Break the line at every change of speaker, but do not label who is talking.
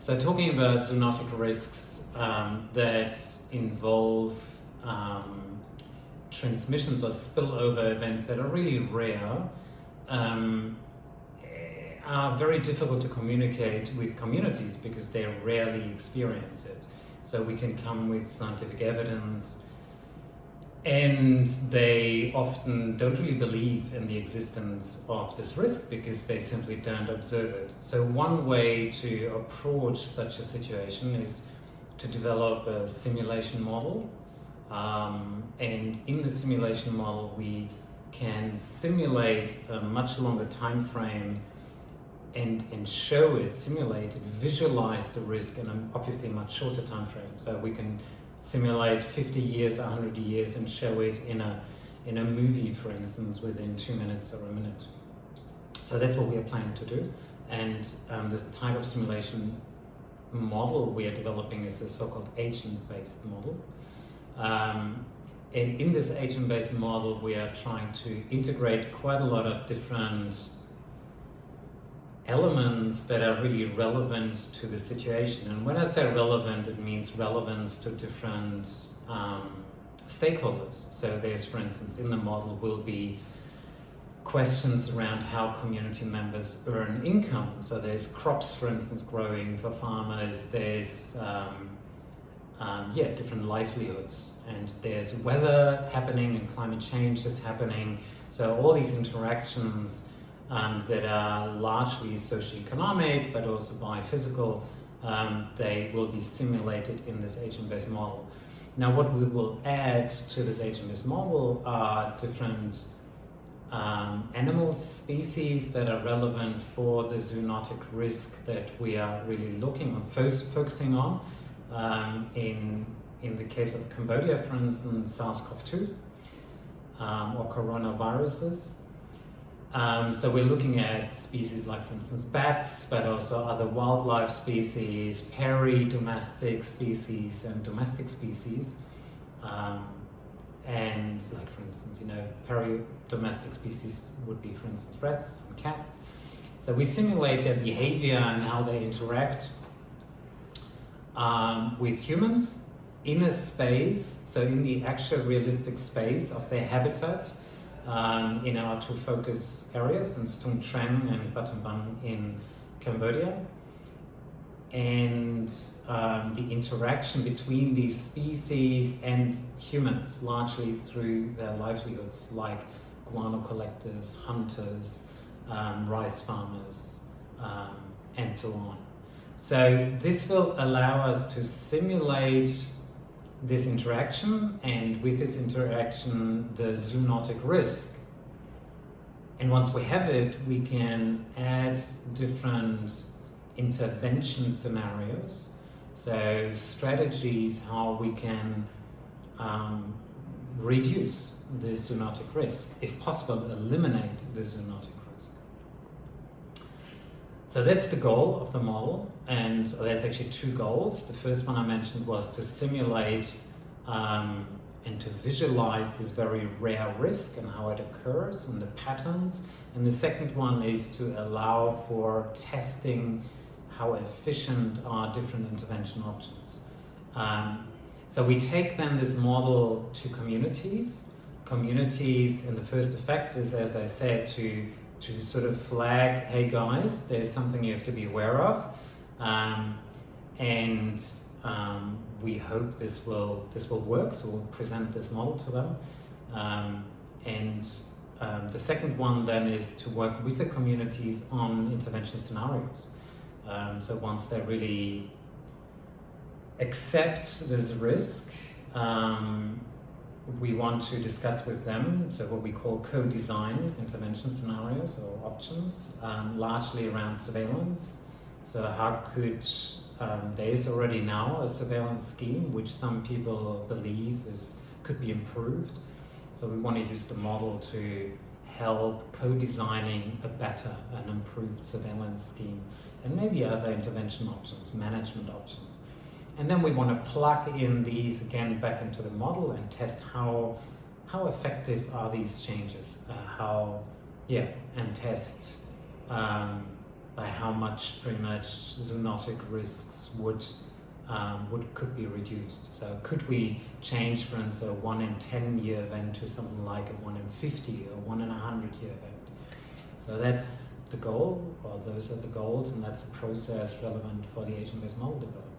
So talking about zoonotic risks that involve transmissions or spillover events that are really rare, are very difficult to communicate with communities because they rarely experience it. So we can come with scientific evidence, and they often don't really believe in the existence of this risk because they simply don't observe it. So one way to approach such a situation is to develop a simulation model. And in the simulation model, we can simulate a much longer time frame and show it, simulate it, visualize the risk in an obviously much shorter time frame. So we can simulate 50 years, 100 years, and show it in a movie, for instance, within 2 minutes or a minute. So that's what we are planning to do. And this type of simulation model we are developing is a so-called agent-based model. And in this agent-based model, we are trying to integrate quite a lot of different elements that are really relevant to the situation. And when I say relevant, it means relevance to different stakeholders. So there's, for instance, in the model will be questions around how community members earn income. So there's crops, for instance, growing for farmers. There's different livelihoods, and there's weather happening and climate change is happening. So all these interactions that are largely socioeconomic but also biophysical, they will be simulated in this agent-based model. Now what we will add to this agent-based model are different animal species that are relevant for the zoonotic risk that we are really focusing on. In the case of Cambodia, for instance, SARS-CoV-2 or coronaviruses. So we're looking at species like, for instance, bats, but also other wildlife species, peri-domestic species and domestic species. And like, for instance, peri-domestic species would be, for instance, rats and cats. So we simulate their behavior and how they interact with humans in a space, so in the actual realistic space of their habitat, in our two focus areas in Stung Treng and Battambang in Cambodia. And the interaction between these species and humans, largely through their livelihoods, like guano collectors, hunters, rice farmers, and so on. So this will allow us to simulate this interaction, and with this interaction, the zoonotic risk. And once we have it, we can add different intervention scenarios, so strategies how we can reduce the zoonotic risk, if possible, eliminate the zoonotic risk. So that's the goal of the model, and there's actually two goals. The first one I mentioned was to simulate and to visualize this very rare risk and how it occurs and the patterns. And the second one is to allow for testing how efficient are different intervention options. So we take then this model to communities. Communities, and the first effect is, as I said, to sort of flag, hey guys, there's something you have to be aware of, and we hope this will work. So we'll present this model to them, and the second one then is to work with the communities on intervention scenarios. So once they really accept this risk, we want to discuss with them, so what we call co-design intervention scenarios or options, largely around surveillance. So how could, there is already now a surveillance scheme which some people believe could be improved. So we want to use the model to help co-designing a better and improved surveillance scheme, and maybe other intervention options, management options. And then we want to plug in these again back into the model and test how effective are these changes, and test by how much pretty much zoonotic risks could be reduced. So could we change, for instance, a 1 in 10 year event to something like a 1 in 50 or 1 in 100 year event? So that's the goal, or those are the goals, and that's the process relevant for the agent-based model development.